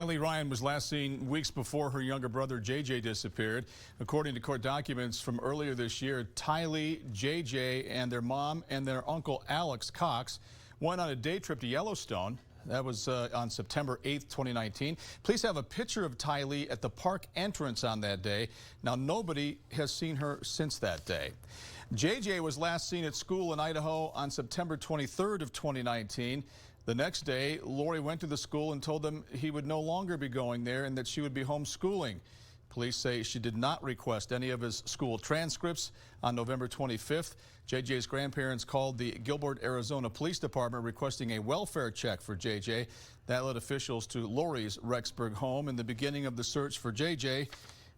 TYLEE Ryan was last seen weeks before her younger brother JJ disappeared. According to court documents from earlier this year, TYLEE, JJ, and their mom and their uncle Alex Cox went on a day trip to Yellowstone. That was on September 8th, 2019. Police have a picture of TYLEE at the park entrance on that day. Now, nobody has seen her since that day. JJ was last seen at school in Idaho on September 23rd of 2019. The next day, Lori went to the school and told them he would no longer be going there and that she would be homeschooling. Police say she did not request any of his school transcripts. On November 25th, JJ's grandparents called the Gilbert, Arizona Police Department requesting a welfare check for JJ. That led officials to Lori's Rexburg home in the beginning of the search for JJ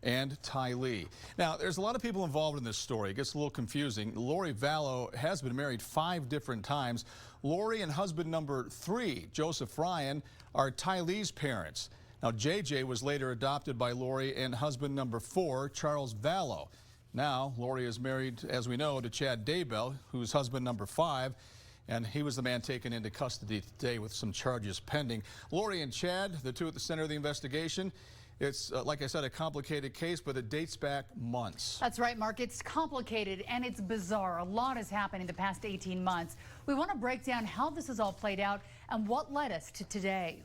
and TYLEE. Now, there's a lot of people involved in this story. It gets a little confusing. Lori Vallow has been married 5 different times. Lori and husband number 3, Joseph Ryan, are TYLEE's parents. Now, JJ was later adopted by Lori and husband number 4, Charles Vallow. Now, Lori is married, as we know, to Chad Daybell, who's husband number 5. And he was the man taken into custody today with some charges pending. Lori and Chad, the two at the center of the investigation. It's, like I said, a complicated case, but it dates back months. That's right, Mark. It's complicated and it's bizarre. A lot has happened in the past 18 months. We want to break down how this has all played out and what led us to today.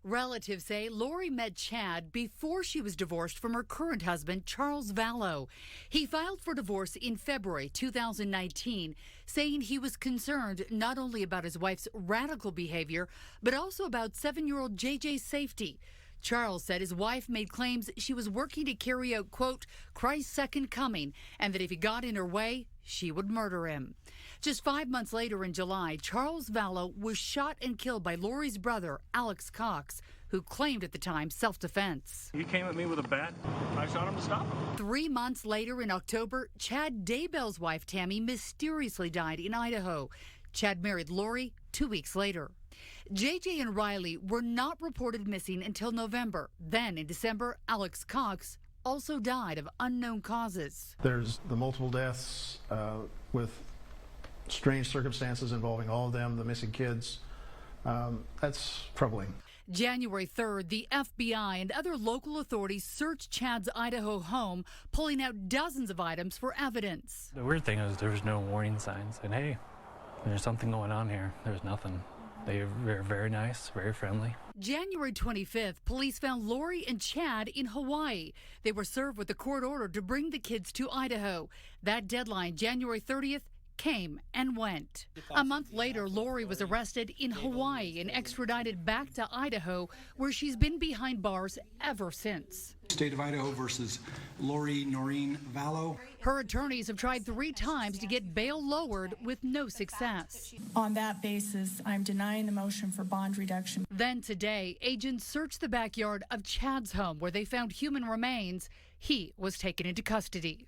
Relatives say Lori met Chad before she was divorced from her current husband, Charles Vallow. He filed for divorce in February 2019, saying he was concerned not only about his wife's radical behavior, but also about 7-year-old JJ's safety. Charles said his wife made claims she was working to carry out, quote, Christ's second coming, and that if he got in her way, she would murder him. Just 5 months later in July, Charles Vallow was shot and killed by Lori's brother, Alex Cox, who claimed at the time self-defense. He came at me with a bat. I shot him to stop him. 3 months later in October, Chad Daybell's wife, Tammy, mysteriously died in Idaho. Chad married Lori 2 weeks later. JJ and Riley were not reported missing until November. Then in December, Alex Cox also died of unknown causes. There's the multiple deaths with strange circumstances involving all of them, the missing kids. That's troubling. January 3rd, the FBI and other local authorities searched Chad's Idaho home, pulling out dozens of items for evidence. The weird thing is there was no warning signs. And hey, there's something going on here. There's nothing. They were very nice, very friendly. January 25th, police found Lori and Chad in Hawaii. They were served with a court order to bring the kids to Idaho. That deadline, January 30th, came and went. A month later, Lori was arrested in Hawaii and extradited back to Idaho, where she's been behind bars ever since. State of Idaho versus Lori Noreen Vallow. Her attorneys have tried 3 times to get bail lowered with no success. On that basis, I'm denying the motion for bond reduction. Then today, agents searched the backyard of Chad's home where they found human remains. He was taken into custody.